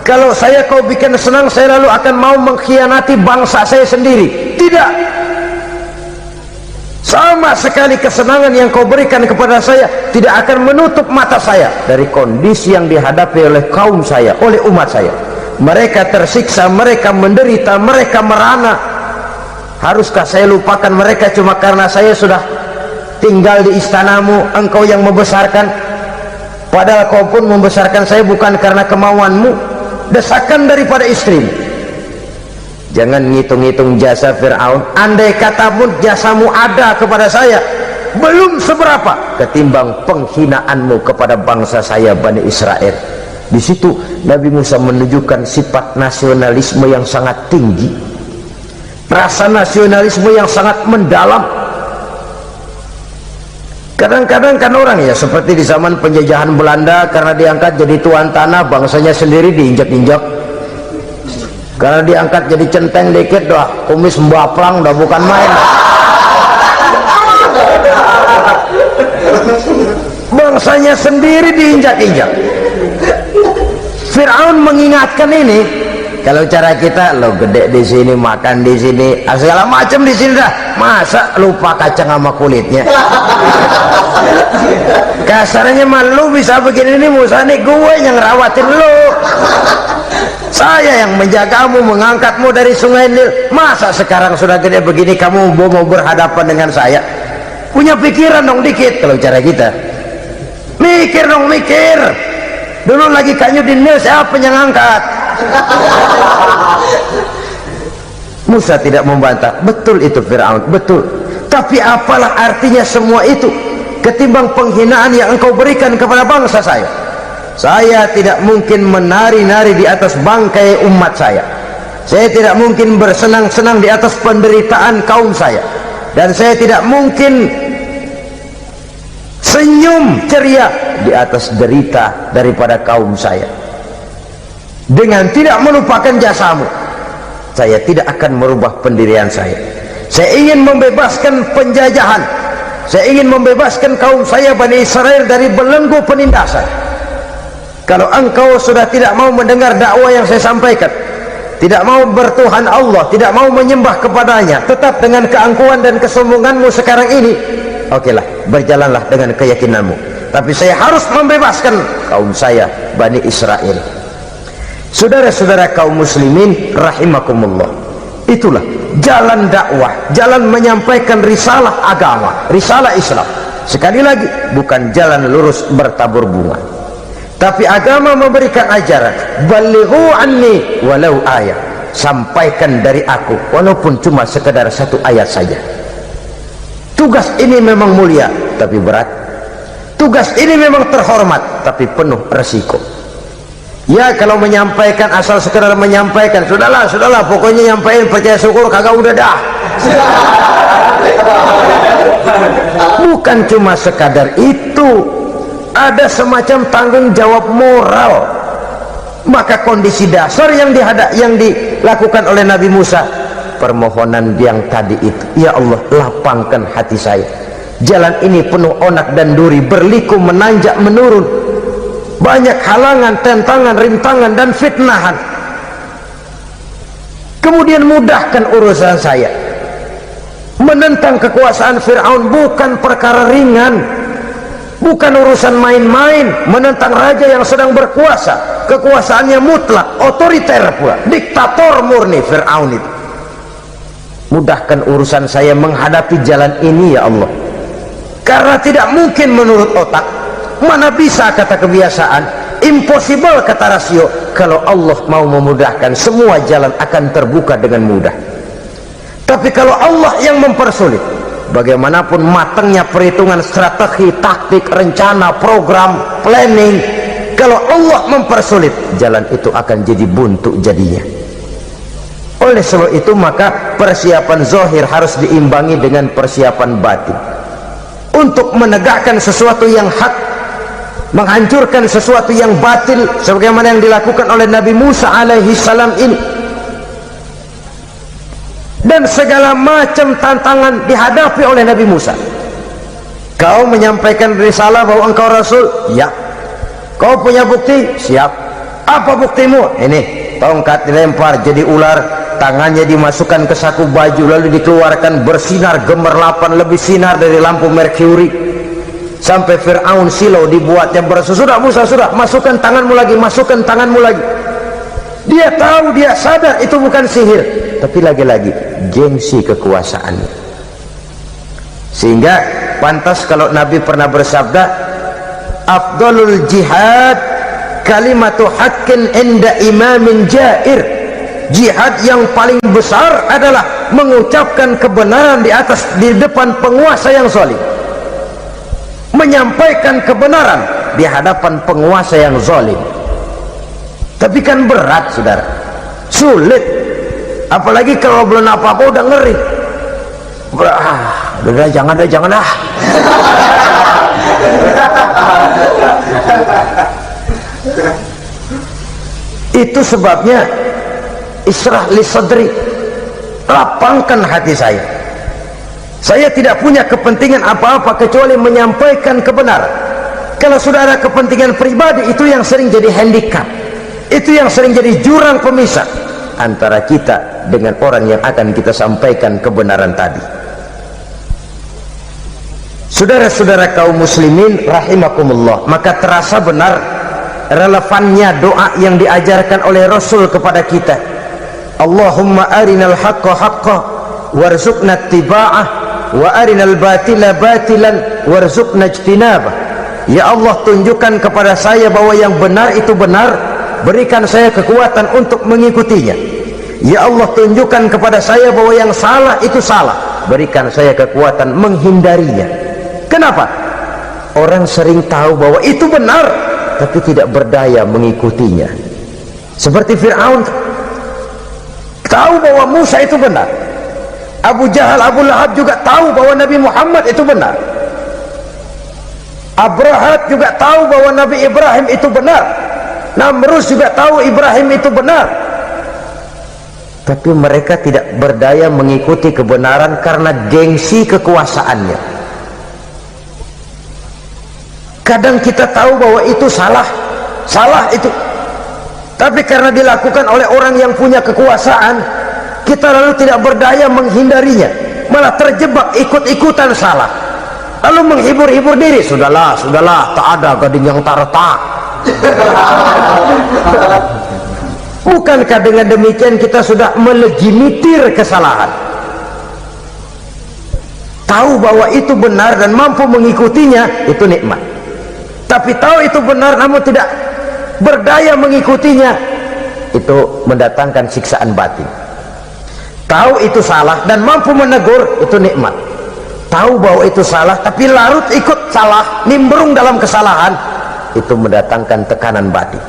kalau saya kau bikin senang, saya lalu akan mau mengkhianati bangsa saya sendiri. Tidak. Sama sekali kesenangan yang kau berikan kepada saya tidak akan menutup mata saya dari kondisi yang dihadapi oleh kaum saya, oleh umat saya. Mereka tersiksa, mereka menderita, mereka merana. Haruskah saya lupakan mereka cuma karena saya sudah tinggal di istanamu, engkau yang membesarkan? Padahal kau pun membesarkan saya bukan karena kemauanmu. Desakan daripada istrimu. Jangan ngitung-ngitung jasa Fir'aun. Andai kata pun jasamu ada kepada saya, belum seberapa ketimbang penghinaanmu kepada bangsa saya Bani Israel. Di situ Nabi Musa menunjukkan sifat nasionalisme yang sangat tinggi, rasa nasionalisme yang sangat mendalam. Kadang-kadang kan orang ya seperti di zaman penjajahan Belanda, karena diangkat jadi tuan tanah, bangsanya sendiri diinjak-injak. Karena diangkat jadi centeng dikit, dah kumis mbaplang, dah bukan main. Bangsanya sendiri diinjak-injak. Fir'aun mengingatkan ini. Kalau cara kita, lo gede di sini, makan di sini, segala macam di sini dah. Masa lupa kacang sama kulitnya? Kasarnya mah lu bisa begini nih, Musa nih, gue yang rawatin lu. Saya yang menjagamu, mengangkatmu dari sungai Nil. Masa sekarang sudah gede begini kamu mau berhadapan dengan saya? Punya pikiran dong dikit kalau cara kita. Mikir dong, mikir. Dulu lagi kanyut di Nil, siapa yang angkat? Musa tidak membantah. Betul itu Fir'aun, betul. Tapi apalah artinya semua itu ketimbang penghinaan yang engkau berikan kepada bangsa saya? Saya tidak mungkin menari-nari di atas bangkai umat saya. Saya tidak mungkin bersenang-senang di atas penderitaan kaum saya. dan saya tidak mungkin senyum ceria di atas derita daripada kaum saya. Dengan tidak melupakan jasamu, saya tidak akan merubah pendirian saya. Saya ingin membebaskan penjajahan, saya ingin membebaskan kaum saya Bani Israel dari belenggu penindasan. Kalau engkau sudah tidak mau mendengar dakwah yang saya sampaikan, tidak mau bertuhan Allah, tidak mau menyembah kepadanya, tetap dengan keangkuhan dan kesombonganmu sekarang ini, okelah, berjalanlah dengan keyakinanmu. Tapi saya harus membebaskan kaum saya Bani Israel. Saudara-saudara kaum muslimin rahimakumullah, itulah jalan dakwah, jalan menyampaikan risalah agama, risalah Islam. Sekali lagi, bukan jalan lurus bertabur bunga, tapi agama memberikan ajaran, balighu anni walau ayat, sampaikan dari aku walaupun cuma sekedar satu ayat saja. Tugas ini memang mulia tapi berat, tugas ini memang terhormat tapi penuh resiko. Ya, kalau menyampaikan asal sekedar menyampaikan, sudahlah pokoknya nyampaikan, percaya syukur kagak, udah dah. Bukan cuma sekadar itu, ada semacam tanggung jawab moral. Maka kondisi dasar yang dilakukan oleh Nabi Musa, permohonan yang tadi itu, ya Allah, lapangkan hati saya. Jalan ini penuh onak dan duri, berliku, menanjak, menurun, banyak halangan, tentangan, rintangan dan fitnahan. Kemudian mudahkan urusan saya. Menentang kekuasaan Fir'aun bukan perkara ringan, bukan urusan main-main. Menentang raja yang sedang berkuasa, kekuasaannya mutlak, otoriter pula, diktator murni Fir'aun itu. Mudahkan urusan saya menghadapi jalan ini ya Allah, karena tidak mungkin menurut otak. Mana bisa kata kebiasaan, impossible kata rasio. Kalau Allah mau memudahkan, semua jalan akan terbuka dengan mudah. Tapi kalau Allah yang mempersulit, bagaimanapun matangnya perhitungan strategi, taktik, rencana, program, planning, kalau Allah mempersulit, jalan itu akan jadi buntu jadinya. Oleh sebab itu, maka persiapan zahir harus diimbangi dengan persiapan batin untuk menegakkan sesuatu yang hak, menghancurkan sesuatu yang batil, sebagaimana yang dilakukan oleh Nabi Musa alaihi salam ini. Dan segala macam tantangan dihadapi oleh Nabi Musa. Kau menyampaikan risalah bahwa engkau Rasul, ya. Kau punya bukti, siap. Apa buktimu? Ini, tongkat dilempar jadi ular, tangannya dimasukkan ke saku baju, lalu dikeluarkan bersinar gemerlapan, lebih sinar dari lampu merkuri. Sampai Fir'aun silau dibuatnya bersudah Musa, sudah, masukkan tanganmu lagi, masukkan tanganmu lagi. Dia tahu, dia sadar itu bukan sihir, tapi lagi-lagi gengsi kekuasaannya. Sehingga pantas kalau Nabi pernah bersabda, afdalul jihad kalimatu haqqin inda imamin jair. Jihad yang paling besar adalah mengucapkan kebenaran di depan penguasa yang zalim. Menyampaikan kebenaran di hadapan penguasa yang zalim. Tapi kan berat, saudara, sulit, apalagi kalau belum apa-apa udah ngeri. Udah jangan dah. Itu sebabnya israh li sadri, lapangkan hati saya. Saya tidak punya kepentingan apa-apa kecuali menyampaikan kebenaran. Kalau sudah ada kepentingan pribadi, itu yang sering jadi handicap, itu yang sering jadi jurang pemisah antara kita dengan orang yang akan kita sampaikan kebenaran tadi. Saudara-saudara kaum muslimin rahimakumullah, maka terasa benar relevannya doa yang diajarkan oleh Rasul kepada kita. Allahumma arinal haqqa haqqa warzuqna ittiba'ah wa arinal batila batilan warzuqna ijtinabah. Ya Allah, tunjukkan kepada saya bahwa yang benar itu benar, berikan saya kekuatan untuk mengikutinya. Ya Allah, tunjukkan kepada saya bahwa yang salah itu salah, berikan saya kekuatan menghindarinya. Kenapa? Orang sering tahu bahwa itu benar tapi tidak berdaya mengikutinya. Seperti Fir'aun tahu bahwa Musa itu benar, Abu Jahal, Abu Lahab juga tahu bahwa Nabi Muhammad itu benar. Abrahat juga tahu bahwa Nabi Ibrahim itu benar. Namrus juga tahu Ibrahim itu benar. Tapi mereka tidak berdaya mengikuti kebenaran karena gengsi kekuasaannya. Kadang kita tahu bahwa itu salah itu. Tapi karena dilakukan oleh orang yang punya kekuasaan, kita lalu tidak berdaya menghindarinya, malah terjebak ikut-ikutan salah, lalu menghibur-hibur diri. Sudahlah, tak ada gading yang tak retak. Bukankah dengan demikian kita sudah melegimitir kesalahan? Tahu bahwa itu benar dan mampu mengikutinya, itu nikmat. Tapi tahu itu benar namun tidak berdaya mengikutinya, itu mendatangkan siksaan batin. Tahu itu salah dan mampu menegur, itu nikmat. Tahu bahwa itu salah tapi larut ikut salah, nimbrung dalam kesalahan, itu mendatangkan tekanan batin.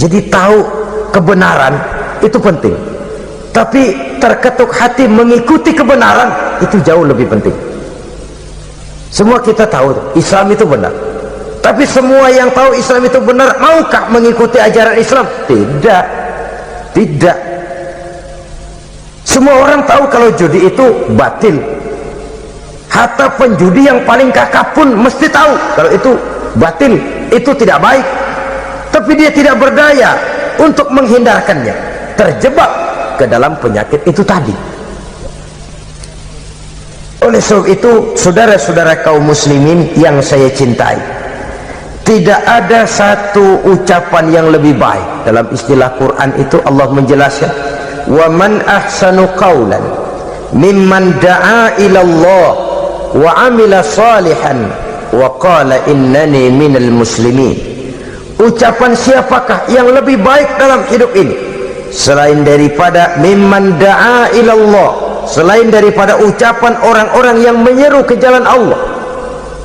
Jadi tahu kebenaran itu penting, tapi terketuk hati mengikuti kebenaran itu jauh lebih penting. Semua kita tahu Islam itu benar, tapi semua yang tahu Islam itu benar maukah mengikuti ajaran Islam? Tidak. Semua orang tahu kalau judi itu batil. Hatta penjudi yang paling kakap pun mesti tahu kalau itu batil, itu tidak baik. Tapi dia tidak berdaya untuk menghindarkannya, terjebak ke dalam penyakit itu tadi. Oleh sebab itu, saudara-saudara kaum muslimin yang saya cintai, tidak ada satu ucapan yang lebih baik. Dalam istilah Quran itu Allah menjelaskan, wa man ahsanu qawlan mimman da'a ilallah wa amila salihan wa qala innani minal muslimin. Ucapan siapakah yang lebih baik dalam hidup ini selain daripada mimman da'a ilallah, selain daripada ucapan orang-orang yang menyeru ke jalan Allah,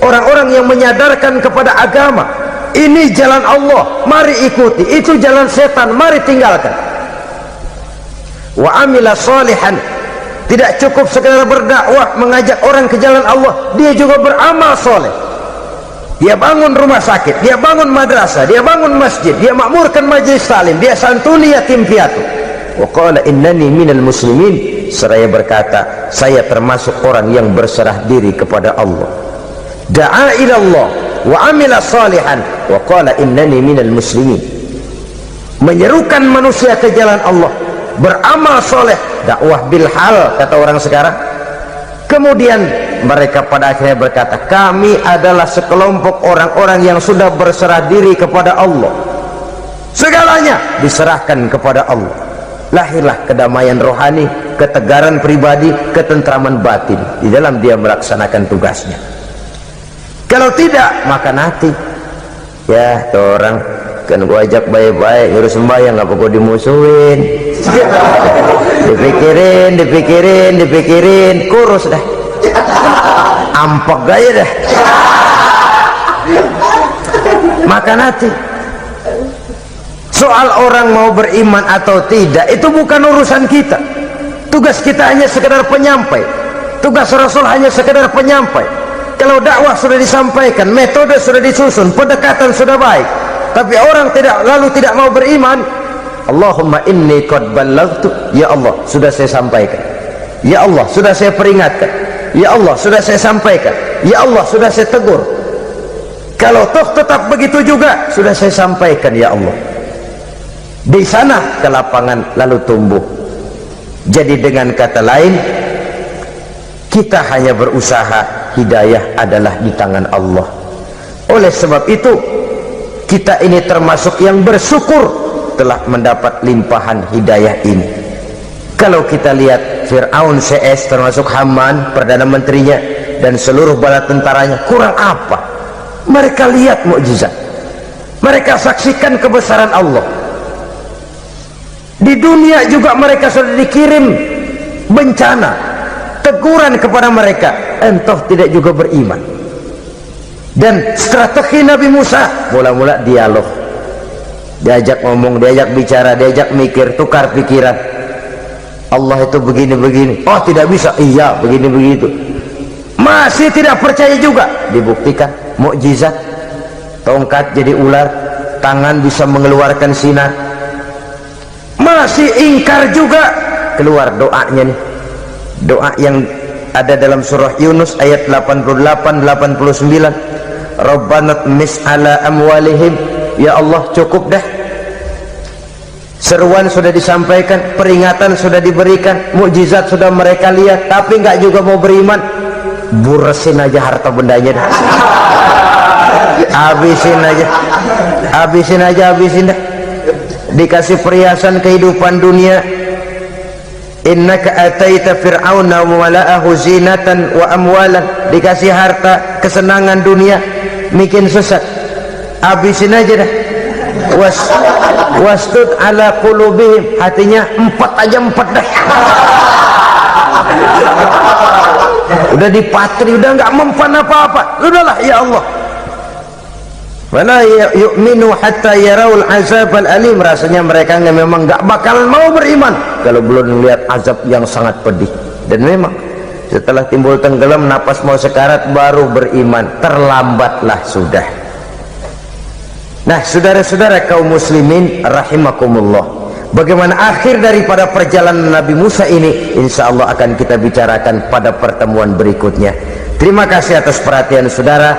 orang-orang yang menyadarkan kepada agama, ini jalan Allah, mari ikuti, itu jalan setan, mari tinggalkan. Wa amila salihan, tidak cukup sekedar berdakwah mengajak orang ke jalan Allah, dia juga beramal soleh. Dia bangun rumah sakit, dia bangun madrasah, dia bangun masjid, dia makmurkan majlis salim, dia santuni yatim piatu. Wa qala innani minal muslimin, seraya berkata, saya termasuk orang yang berserah diri kepada Allah. Da'a ilallah wa amila salihan wa qala innani minal muslimin. Menyerukan manusia ke jalan Allah, beramal soleh, dakwah bil hal kata orang sekarang. Kemudian mereka pada akhirnya berkata, kami adalah sekelompok orang-orang yang sudah berserah diri kepada Allah, segalanya diserahkan kepada Allah. Lahirlah kedamaian rohani, ketegaran pribadi, ketentraman batin di dalam dia melaksanakan tugasnya. Kalau tidak, maka nanti ya tuh orang kan gua ajak baik-baik ngurus sembahyang, ngapa gua dimusuhin? dipikirin kurus dah, ampok gaya dah. Maka nanti soal orang mau beriman atau tidak itu bukan urusan kita. Tugas kita hanya sekedar penyampai, tugas Rasul hanya sekedar penyampai. Kalau dakwah sudah disampaikan, metode sudah disusun, pendekatan sudah baik, tapi orang tidak mau beriman, Allahumma inni qad ballaghtu, ya Allah sudah saya sampaikan, ya Allah sudah saya peringatkan, ya Allah sudah saya sampaikan, ya Allah sudah saya tegur. Kalau toh tetap begitu juga, sudah saya sampaikan ya Allah. Di sana ke lapangan lalu tumbuh. Jadi dengan kata lain, kita hanya berusaha, hidayah adalah di tangan Allah. Oleh sebab itu, kita ini termasuk yang bersyukur telah mendapat limpahan hidayah ini. Kalau kita lihat Fir'aun CS, termasuk Haman perdana menterinya dan seluruh bala tentaranya, kurang apa? Mereka lihat mukjizat, mereka saksikan kebesaran Allah. Di dunia juga mereka sudah dikirim bencana, teguran kepada mereka, entah tidak juga beriman. Dan strategi Nabi Musa mula-mula dialog, diajak ngomong, diajak bicara, diajak mikir, tukar pikiran. Allah itu begini-begini. Oh tidak bisa, iya begini-begitu. Masih tidak percaya juga. Dibuktikan mukjizat, tongkat jadi ular, tangan bisa mengeluarkan sinar. Masih ingkar juga. Keluar doanya nih, doa yang ada dalam surah Yunus ayat 88-89. Rabbana tmis ala amwalihim. Ya Allah, cukup dah. Seruan sudah disampaikan, peringatan sudah diberikan, mukjizat sudah mereka lihat, tapi nggak juga mau beriman. Buresin aja harta bendanya dah. Habisin aja. Dah. Dikasih perhiasan kehidupan dunia. Innaka ataita fir'auna wa mala'ahu zinatan wa amwalan. Dikasih harta, kesenangan dunia, bikin sesat. Habisin aja dah. Wastud ala qulubihim, hatinya 4 dah. Udah dipatri, udah nggak mempan apa-apa. Udahlah ya Allah. Wala yu'minu hatta yaraul azab al-alim. Rasanya mereka memang nggak bakal mau beriman kalau belum melihat azab yang sangat pedih. Dan memang setelah timbul tenggelam, napas mau sekarat, baru beriman. Terlambatlah sudah. Nah, saudara-saudara kaum muslimin rahimakumullah, bagaimana akhir daripada perjalanan Nabi Musa ini, insya Allah akan kita bicarakan pada pertemuan berikutnya. Terima kasih atas perhatian saudara.